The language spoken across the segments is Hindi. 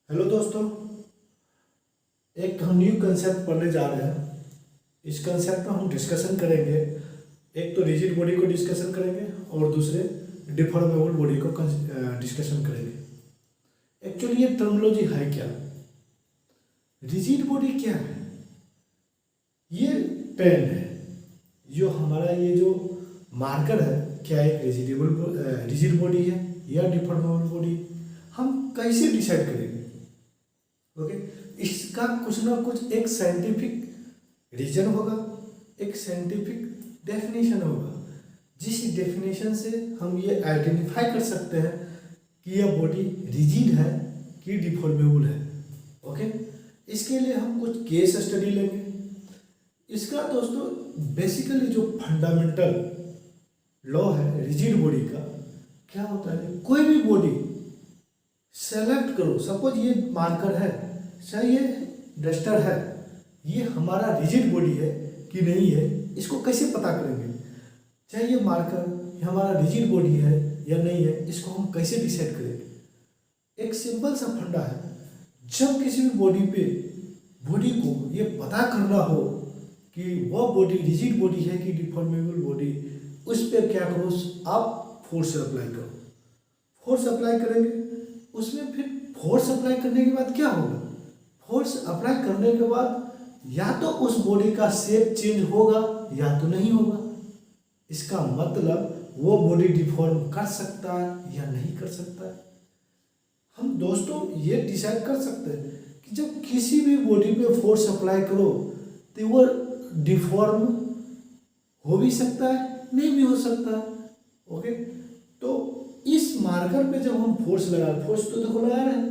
हेलो दोस्तों, एक हम न्यू कंसेप्ट पढ़ने जा रहे हैं। इस कंसेप्ट में हम डिस्कशन करेंगे, एक तो रिजिड बॉडी को डिस्कशन करेंगे और दूसरे डिफॉर्मेबल बॉडी को डिस्कशन करेंगे। एक्चुअली ये टर्मिनोलॉजी है क्या? रिजिड बॉडी क्या है? ये पेन है, जो हमारा ये जो मार्कर है, क्या एक रिजिड बॉडी है या डिफॉर्मेबल बॉडी, हम कैसे डिसाइड करेंगे? ओके, इसका कुछ ना कुछ एक साइंटिफिक रीजन होगा, एक साइंटिफिक डेफिनेशन होगा, जिस डेफिनेशन से हम ये आइडेंटिफाई कर सकते हैं कि यह बॉडी रिजिड है कि डिफॉर्मेबल है। ओके, इसके लिए हम कुछ केस स्टडी लेंगे। इसका दोस्तों बेसिकली जो फंडामेंटल लॉ है रिजिड बॉडी का, क्या होता है, कोई भी बॉडी सेलेक्ट करो, सपोज ये मार्कर है, चाहे ये डस्टर है, ये हमारा रिजिड बॉडी है कि नहीं है, इसको कैसे पता करेंगे? चाहे ये मार्कर हमारा रिजिड बॉडी है या नहीं है, इसको हम कैसे डिसाइड करेंगे? एक सिंपल सा फंडा है, जब किसी भी बॉडी को ये पता करना हो कि वह बॉडी रिजिड बॉडी है कि डिफॉर्मेबल बॉडी, उस पर क्या करो, आप फोर्स अप्लाई करो। फोर्स अप्लाई करेंगे, उसमें फिर फोर्स अप्लाई करने के बाद क्या होगा? फोर्स अप्लाई करने के बाद या तो उस बॉडी का शेप चेंज होगा या तो नहीं होगा। इसका मतलब वो बॉडी डिफॉर्म कर सकता है या नहीं कर सकता है। हम दोस्तों ये डिसाइड कर सकते हैं कि जब किसी भी बॉडी पे फोर्स अप्लाई करो तो वो डिफॉर्म हो भी सकता है, नहीं भी हो सकता है। ओके, तो इस मार्कर पे जब हम फोर्स तो देखो लगा रहे हैं,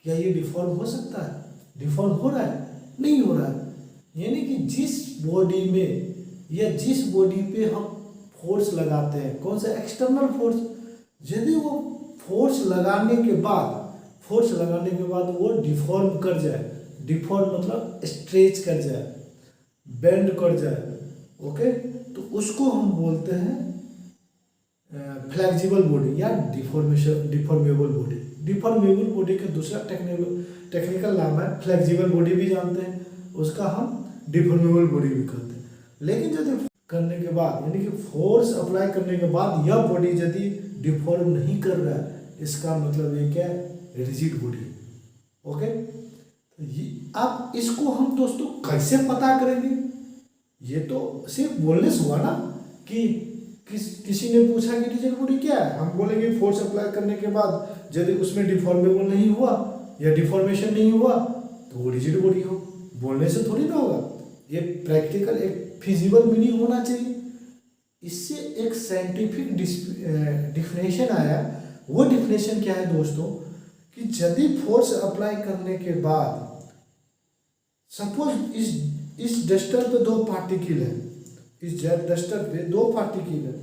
क्या ये डिफॉर्म हो सकता है? डिफॉर्म हो रहा है? नहीं हो रहा है। यानी कि जिस बॉडी में या जिस बॉडी पे हम फोर्स लगाते हैं, कौन सा एक्सटर्नल फोर्स, यदि वो फोर्स लगाने के बाद वो डिफॉर्म कर जाए, डिफॉर्म मतलब स्ट्रेच कर जाए, बेंड कर जाए, ओके, तो उसको हम बोलते हैं फ्लेक्सिबल बॉडी या डिफॉर्मेबल बॉडी। डिफॉर्मेबल बॉडी का दूसरा टेक्निकल नाम है फ्लेक्सिबल बॉडी भी जानते हैं, उसका हम डिफॉर्मेबल बॉडी भी कहते हैं। लेकिन यदि करने के बाद, यानी कि फोर्स अप्लाई करने के बाद यह बॉडी यदि डिफॉर्म नहीं कर रहा है, इसका मतलब ये क्या है? Rigid body. ओके, तो अब इसको हम दोस्तों कैसे पता करेंगे? ये तो सिर्फ बोलने से हुआ ना कि किसी ने पूछा कि रिजिड बॉडी क्या है, हम बोलेंगे फोर्स अप्लाई करने के बाद यदि उसमें डिफॉर्मेबल नहीं हुआ या डिफॉर्मेशन नहीं हुआ तो वो रिजिड बॉडी हो। बोलने से थोड़ी ना होगा, ये प्रैक्टिकल एक फिजिबल मीनिंग होना चाहिए। इससे एक साइंटिफिक डिफिनेशन आया। वो डिफिनेशन क्या है दोस्तों, कि यदि फोर्स अप्लाई करने के बाद सपोज इस डस्टर पे दो पार्टिकल है, इस डस्टर पे दो पार्टिकल है,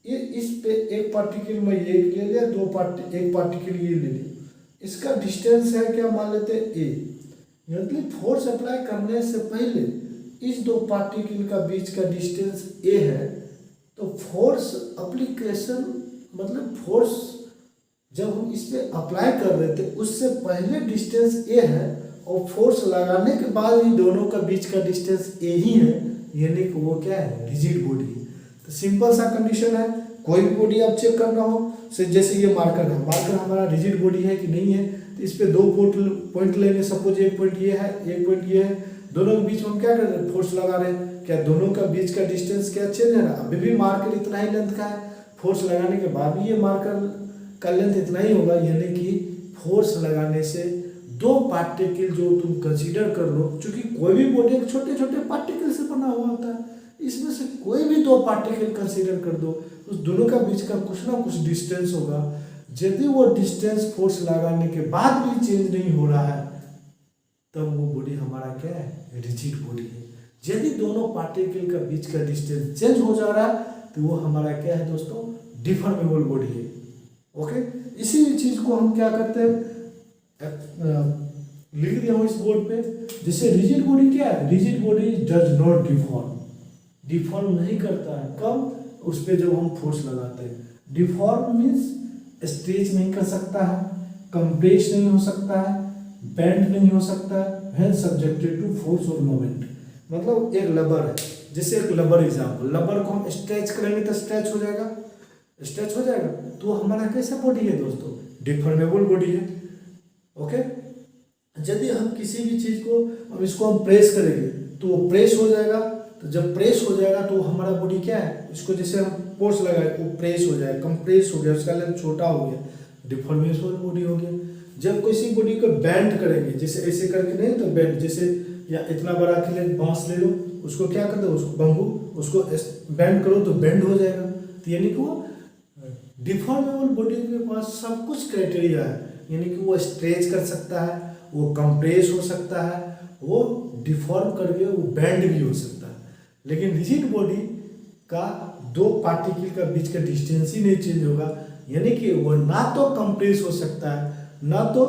ये इस पे एक पार्टिकल में ये ले लिया, एक पार्टिकल ये ले लिया, इसका डिस्टेंस है क्या, मान लेते हैं ए। यानी फोर्स अप्लाई करने से पहले इस दो पार्टिकल का बीच का डिस्टेंस ए है, तो फोर्स अप्लीकेशन मतलब फोर्स जब हम इस पे अप्लाई कर रहे थे उससे पहले डिस्टेंस ए है, और फोर्स लगाने के बाद ही दोनों का बीच का डिस्टेंस ए ही है, यानी कि वो क्या है? रिजिड बॉडी है। तो सिंपल सा कंडीशन है, कोई भी बॉडी आप चेक करना हो, जैसे ये मार्कर है, मार्कर हमारा रिजिड बॉडी है कि नहीं है, तो इस पे दो पॉइंट लेंगे, सपोज एक पॉइंट ये है, एक पॉइंट ये है, दोनों के बीच में हम क्या कर रहे हैं? फोर्स लगा रहे हैं। क्या दोनों का बीच का डिस्टेंस क्या चेंज है ना? अभी भी मार्कर इतना ही लेंथ का है, फोर्स लगाने के बाद भी ये मार्कर का लेंथ इतना ही होगा। यानी कि फोर्स लगाने से दो पार्टिकल जो तुम कंसीडर कर लो, क्योंकि कोई भी बॉडी छोटे छोटे पार्टिकल से बना हुआ होता है, इसमें से कोई भी दो पार्टिकल कंसीडर कर दो, उस दोनों का बीच का कुछ ना कुछ डिस्टेंस होगा। यदि वो डिस्टेंस फोर्स लगाने के बाद भी चेंज नहीं हो रहा है, तब वो बॉडी हमारा क्या है? रिजिड बॉडी है। यदि दोनों पार्टिकल का बीच का डिस्टेंस चेंज हो जा रहा है तो वो हमारा क्या है दोस्तों? डिफॉर्मेबल बॉडी है। ओके, इसी चीज को हम क्या करते हैं, लिख दिया हूँ इस बोर्ड पे। जैसे रिजिड बॉडी क्या है? Rigid body does not deform नहीं करता है। कब? उस पर जब हम फोर्स लगाते हैं। डिफॉर्म मीन्स स्ट्रेच नहीं कर सकता है, कंप्रेस नहीं हो सकता है, बेंड नहीं हो सकता है सब्जेक्टेड टू फोर्स और मोमेंट। मतलब एक रबर है, जैसे एक रबर एग्जाम्पल, रबर को हम स्ट्रेच करेंगे तो स्ट्रेच हो जाएगा, स्ट्रेच हो जाएगा। तो हमारा कैसा बॉडी है दोस्तों, डिफॉर्मेबल बॉडी है। ओके, यदि हम किसी भी चीज को हम इसको हम प्रेस करेंगे तो वो प्रेस हो जाएगा। तो जब प्रेस हो जाएगा तो हमारा बॉडी क्या है, इसको जैसे हम फोर्स लगाए वो प्रेस हो जाएगा, कंप्रेस हो गया, उसका लेंथ छोटा हो गया, डिफॉर्मेबल बॉडी हो गया। जब किसी बॉडी को बेंड करेंगे, जैसे ऐसे करके नहीं तो बेंड, जैसे या इतना बड़ा के लिए बांस ले लो, उसको क्या कर दो, उसको बम्बू, उसको बेंड करो तो बेंड हो जाएगा। तो यानी कि वो डिफॉर्मेबल बॉडी के पास सब कुछ क्राइटेरिया है, यानी कि वो स्ट्रेच कर सकता है, वो कंप्रेस हो सकता है, वो डिफॉर्म करके वो बेंड भी हो सकता है। लेकिन रिजिड बॉडी का दो पार्टिकल का बीच का डिस्टेंस ही नहीं चेंज होगा, यानी कि वो ना तो कंप्रेस हो सकता है, ना तो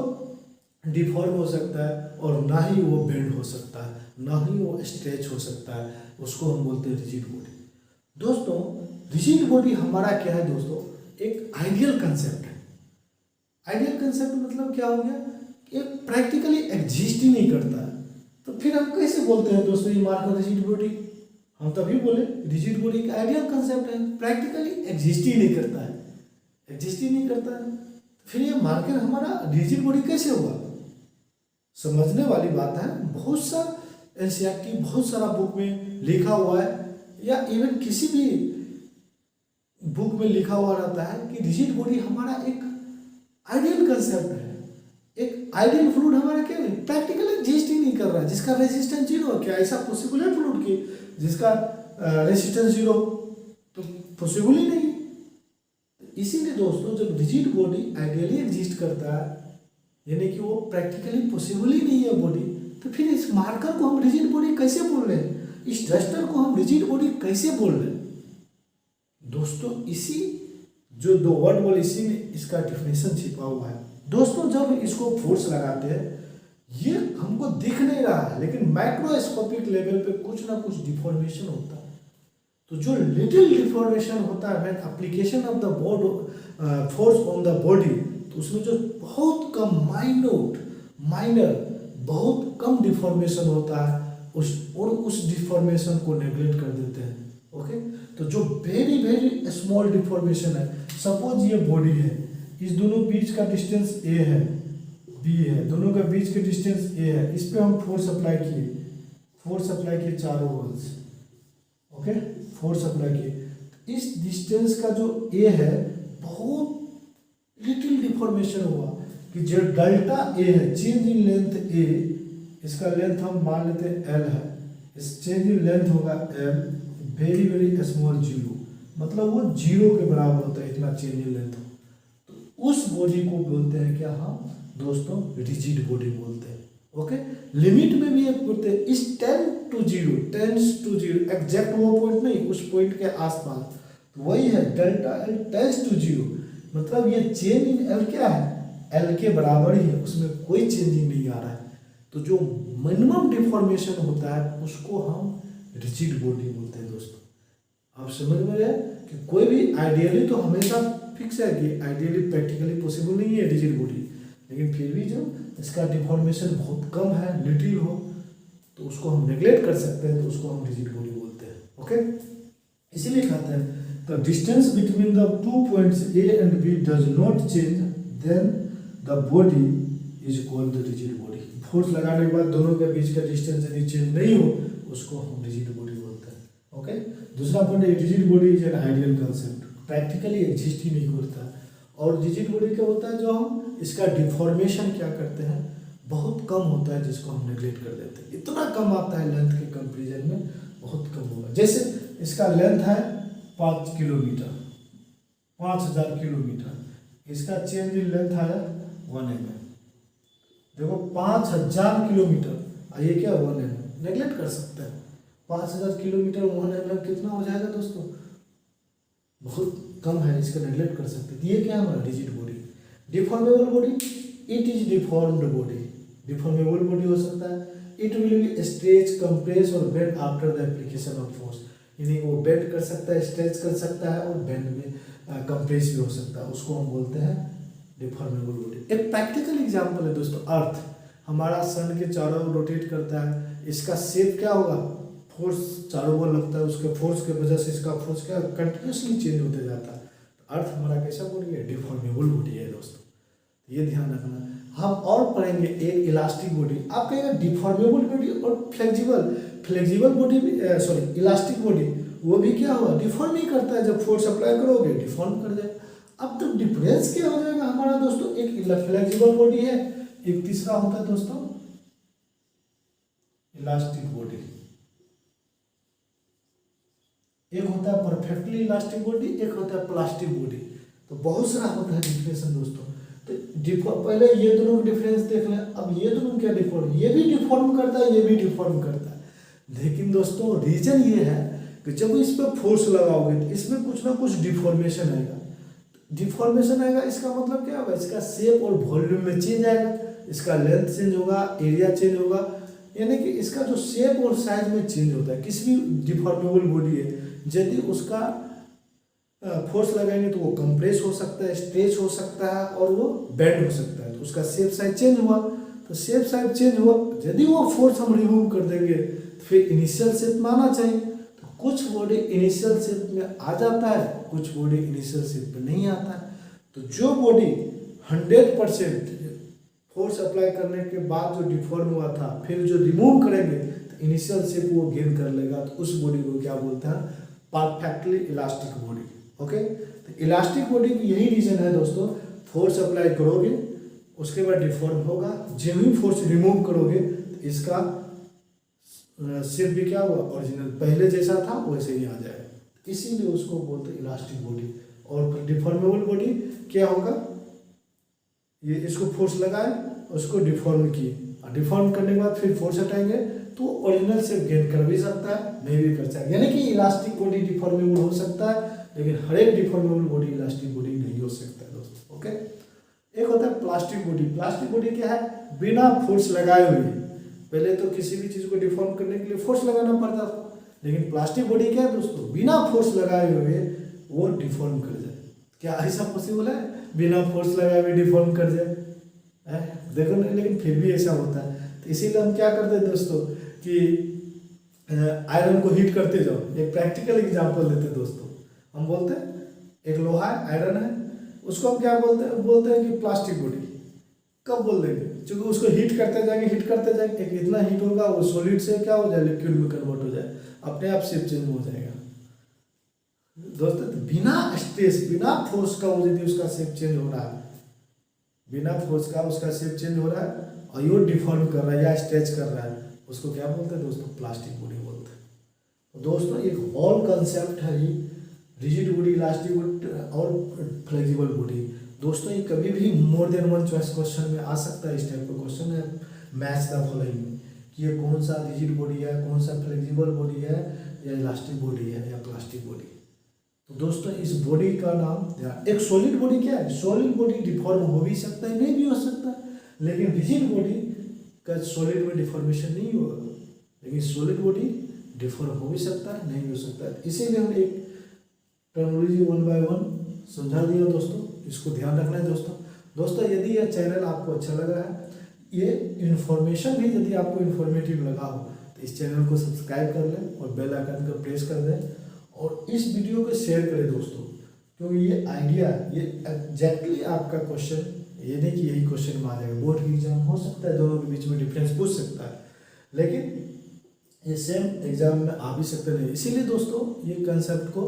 डिफॉर्म हो सकता है, और ना ही वो बेंड हो सकता है, ना ही वो स्ट्रेच हो सकता है। उसको हम बोलते हैं रिजिड बॉडी। दोस्तों रिजिड बॉडी हमारा क्या है दोस्तों, एक आइडियल कंसेप्ट है। आइडियल कंसेप्ट मतलब क्या हो गया, एक प्रैक्टिकली एग्जिस्ट ही नहीं करता है। तो फिर हम कैसे बोलते हैं दोस्तों ये मार्कर रिजिड बॉडी, हम तभी बोले रिजिड बॉडी का आइडियल कंसेप्ट है, प्रैक्टिकली एग्जिस्ट ही नहीं करता है, एग्जिस्ट ही नहीं करता है। फिर ये मार्कर हमारा रिजिड बॉडी कैसे हुआ, समझने वाली बात है। बहुत सा एनसीईआरटी बहुत सारा बुक में लिखा हुआ है, या इवन किसी भी बुक में लिखा हुआ रहता है कि रिजिड बॉडी हमारा एक आइडियल कंसेप्ट है, एक आइडियल फ्लूइड हमारा क्या है, प्रैक्टिकली एग्जिस्ट ही नहीं कर रहा है, जिसका रेजिस्टेंस जीरो है। क्या ऐसा पॉसिबल है फ्लूइड की जिसका रेजिस्टेंस जीरो, तो पॉसिबल ही नहीं। इसीलिए दोस्तों जब रिजिड बॉडी आइडियली एग्जिस्ट करता है, यानी कि वो प्रैक्टिकली पॉसिबल ही नहीं है बॉडी, तो फिर इस मार्कर को हम रिजिड बॉडी कैसे बोल रहे हैं, इस डस्टर को हम रिजिड बॉडी कैसे बोल रहे हैं दोस्तों। इसी जो दो वर्ड बोले इसी में इसका डिफिनेशन छिपा हुआ है दोस्तों। जब इसको फोर्स लगाते हैं ये हमको दिख नहीं रहा है, लेकिन माइक्रोस्कोपिक लेवल पे कुछ ना कुछ डिफॉर्मेशन होता है। तो जो लिटिल डिफॉर्मेशन होता है when application of the force on the body, तो उसमें जो बहुत कम माइनर बहुत कम डिफॉर्मेशन होता है उस डिफॉर्मेशन को नेग्लेक्ट कर देते हैं। ओके, तो जो वेरी वेरी स्मॉल डिफॉर्मेशन है, सपोज ये बॉडी है, इस दोनों बीच का डिस्टेंस ए है, बी है, दोनों का बीच का डिस्टेंस ए है, इस पे हम फोर्स अप्लाई किए चारों वॉल्स। ओके, फोर्स अप्लाई किए, इस डिस्टेंस का जो ए है बहुत लिटिल डिफॉर्मेशन हुआ कि जो डेल्टा ए है, चेंज इन लेंथ ए, इसका लेंथ हम मान लेते हैं एल है, इस चेंज इन लेंथ होगा L, very very small zero, मतलब वो जीरो के बराबर होता है इतना चेंज इन लेंथ। तो उस बॉडी को बोलते हैं क्या हम दोस्तों, रिजिड बॉडी बोलते हैं। ओके, लिमिट में भी एक बोलते हैं इस टेंस टू जीरो, एग्जैक्ट वो पॉइंट नहीं, उस पॉइंट के आसपास, तो वही है delta L tends to zero, मतलब ये चेंज इन एल क्या है, एल के बराबर ही है, उसमें कोई चेंजिंग नहीं आ रहा है। तो जो मिनिमम डिफॉर्मेशन होता है उसको हम रिजिड बॉडी बोलते हैं दोस्तों। आप समझ में रहे कि कोई भी आइडियली तो हमेशा फिक्स है कि आइडियली प्रैक्टिकली पॉसिबल नहीं है रिजिड बॉडी, लेकिन फिर भी जो इसका डिफॉर्मेशन बहुत कम है, लिटिल हो, तो उसको हम नेग्लेक्ट कर सकते हैं, तो उसको हम रिजिड बॉडी बोलते हैं। ओके, इसीलिए कहते हैं the distance between the two points A and B does not change, then the body is called the rigid body. Force लगाने के बाद दोनों के बीच का डिस्टेंस यदि चेंज नहीं हो उसको हम रिजिड बॉडी बोलते हैं। ओके, दूसरा पॉइंट है rigid body is an ideal concept, practically exist ही नहीं करता। और रिजिड बॉडी क्या होता है, जो हम इसका डिफॉर्मेशन क्या करते हैं बहुत कम होता है, जिसको हम नेग्लेक्ट कर देते हैं, इतना कम आता है लेंथ के कंपेरिजन में, बहुत कम होगा। जैसे इसका लेंथ है 5 किलोमीटर, 5000 किलोमीटर, इसका चेंज इन लेंथ आया 1 mm। देखो 5000 किलोमीटर, ये क्या 1 mm, नेग्लेक्ट कर सकते हैं। 5000 किलोमीटर 1 mm कितना हो जाएगा दोस्तों, बहुत कम है, इसका नेग्लेक्ट कर सकते हैं। ये क्या है rigid body. Deformable body, it is deformed body, deformable body हो सकता है, it will be stretch, compress और bend after the application of force, यानी वो बेंड कर सकता है, स्ट्रेच कर सकता है और बेंड में कंप्रेस भी हो सकता है, उसको हम बोलते हैं डिफॉर्मेबल बॉडी। एक प्रैक्टिकल एग्जांपल है दोस्तों अर्थ। हमारा सन के चारों ओर रोटेट करता है, इसका शेप क्या होगा, फोर्स चारों ओर लगता है, उसके फोर्स की वजह से इसका फोर्स क्या कंटिन्यूसली चेंज होते जाता है। अर्थ हमारा कैसा बॉडी है, डिफॉर्मेबल बॉडी है दोस्तों, ये ध्यान रखना। हम और पढ़ेंगे एक इलास्टिक बॉडी। आप कहेंगे डिफॉर्मेबल बॉडी और फ्लेक्सिबल बॉडी भी इलास्टिक बॉडी वो भी क्या हुआ, डिफॉर्म ही करता है, जब फोर्स अप्लाई करोगे डिफॉर्म कर जाए। अब तो डिफरेंस क्या हो जाएगा हमारा दोस्तों, एक फ्लेक्सिबल बॉडी है, एक तीसरा होता है दोस्तों इलास्टिक बॉडी। एक होता है परफेक्टली इलास्टिक बॉडी, एक होता है प्लास्टिक बॉडी। तो बहुत सारा होता है डिफरेंस दोस्तों। तो पहले ये दोनों का डिफरेंस देख लें। अब ये दोनों क्या डिफॉर्म, ये भी डिफॉर्म करता है, ये भी डिफॉर्म करता है। लेकिन दोस्तों रीजन ये है कि जब इस पर फोर्स लगाओगे तो इसमें कुछ ना कुछ डिफॉर्मेशन आएगा। डिफॉर्मेशन आएगा इसका मतलब क्या होगा, इसका शेप और वॉल्यूम में चेंज आएगा, इसका लेंथ चेंज होगा, एरिया चेंज होगा, यानी कि इसका जो शेप और साइज में चेंज होता है। किसी भी डिफॉर्मेबल बॉडी है, यदि उसका फोर्स लगाएंगे तो वो कंप्रेस हो सकता है, स्ट्रेच हो सकता है और वो बेंड हो सकता है। तो उसका शेप साइज चेंज हुआ, तो शेप साइज चेंज हुआ, यदि वो फोर्स हम रिमूव कर देंगे तो फिर इनिशियल शेप में आना चाहिए। तो कुछ बॉडी इनिशियल शेप में आ जाता है, कुछ बॉडी इनिशियल शेप में नहीं आता है। तो जो बॉडी 100% फोर्स अप्लाई करने के बाद जो डिफॉर्म हुआ था, फिर जो रिमूव करेंगे तो इनिशियल शेप वो गेन कर लेगा। तो उस बॉडी को क्या बोलते हैं, परफेक्टली इलास्टिक बॉडी। ओके, तो इलास्टिक बॉडी की यही रीजन है दोस्तों, फोर्स अप्लाई करोगे उसके बाद डिफॉर्म होगा, जब भी फोर्स रिमूव करोगे तो इसका शेप भी क्या होगा, ओरिजिनल पहले जैसा था वैसे ही आ जाएगा। इसीलिए उसको बोलते हैं इलास्टिक बॉडी। और डिफॉर्मेबल बॉडी क्या होगा, ये इसको फोर्स लगाए, उसको डिफॉर्म किए, और डिफॉर्म करने के बाद फिर फोर्स हटाएंगे तो ओरिजिनल शेप गेन कर भी सकता है, नहीं भी कर सकता है। यानी कि इलास्टिक बॉडी डिफॉर्मेबल हो सकता है, लेकिन हर एक डिफॉर्मेबल बॉडी इलास्टिक बॉडी नहीं हो सकता है दोस्तों। ओके, एक होता है प्लास्टिक बॉडी। प्लास्टिक बॉडी क्या है, बिना फोर्स लगाए हुए। पहले तो किसी भी चीज़ को डिफॉर्म करने के लिए फोर्स लगाना पड़ता था, लेकिन प्लास्टिक बॉडी क्या है दोस्तों, बिना फोर्स लगाए हुए वो डिफॉर्म कर जाए। क्या ऐसा पॉसिबल है, बिना फोर्स लगाए हुए डिफॉर्म कर जाए? देखो ना, लेकिन फिर भी ऐसा होता है। तो इसीलिए हम क्या करते हैं दोस्तों कि आयरन को हीट करते जाओ। एक प्रैक्टिकल एग्जांपल देते हैं दोस्तों। हम बोलते हैं एक लोहा है, आयरन है, उसको हम क्या बोलते हैं कि प्लास्टिक बॉडी। कब बोल देंगे, क्योंकि उसको हीट करते जाएंगे, एक इतना हीट होगा वो सॉलिड से क्या हो जाए, लिक्विड में कन्वर्ट हो जाए, अपने आप शेप चेंज हो जाएगा दोस्तों। बिना स्ट्रेस, बिना फोर्स का वो यदि उसका शेप चेंज हो रहा है, बिना फोर्स का उसका शेप चेंज हो रहा है और ये डिफॉर्म कर रहा है या स्ट्रेच कर रहा है, उसको क्या बोलते हैं दोस्तों, प्लास्टिक बॉडी बोलते हैं। तो दोस्तों एक होल कंसेप्ट है ये, रिजिड बॉडी, इलास्टिक बॉडी और फ्लेक्सिबल बॉडी। दोस्तों ये कभी भी more than one choice question में आ सकता है। इस टाइप का क्वेश्चन है मैच द फॉलोइंग में, कि ये कौन सा रिजिड बॉडी है, कौन सा फ्लेक्सिबल बॉडी है, या इलास्टिक बॉडी है, या प्लास्टिक बॉडी। तो दोस्तों इस बॉडी का नाम, एक सॉलिड बॉडी क्या है, सॉलिड बॉडी डिफॉर्म हो भी सकता है, नहीं भी हो सकता है, लेकिन रिजिड बॉडी का सॉलिड में डिफॉर्मेशन नहीं होगा, लेकिन सॉलिड बॉडी डिफॉर्म हो भी सकता है, नहीं भी हो सकता है। इसीलिए हम एक टर्मिनोलॉजी 1 by 1 समझा दिया दोस्तों, इसको ध्यान रखना है दोस्तों। यदि यह चैनल आपको अच्छा लगा है, ये इन्फॉर्मेशन भी यदि आपको इन्फॉर्मेटिव लगा हो, तो इस चैनल को सब्सक्राइब कर लें और बेल आइकन को प्रेस कर दें, और इस वीडियो को शेयर करें दोस्तों, क्योंकि ये आइडिया, ये एग्जैक्टली आपका क्वेश्चन, ये नहीं कि यही क्वेश्चन में आ जाएगा। बोर्ड की एग्जाम हो सकता है, दोनों के बीच में डिफरेंस पूछ सकता है, लेकिन ये सेम एग्जाम में आ भी सकते नहीं। इसीलिए दोस्तों ये कंसेप्ट को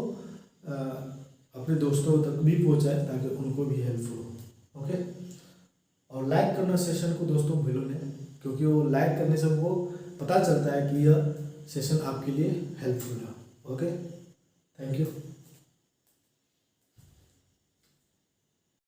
अपने दोस्तों तक भी पहुंचाए, ताकि उनको भी हेल्पफुल हो। ओके, और लाइक करना सेशन को दोस्तों भूलो नहीं, क्योंकि वो लाइक करने से हमको पता चलता है कि यह सेशन आपके लिए हेल्पफुल है। Okay, thank you.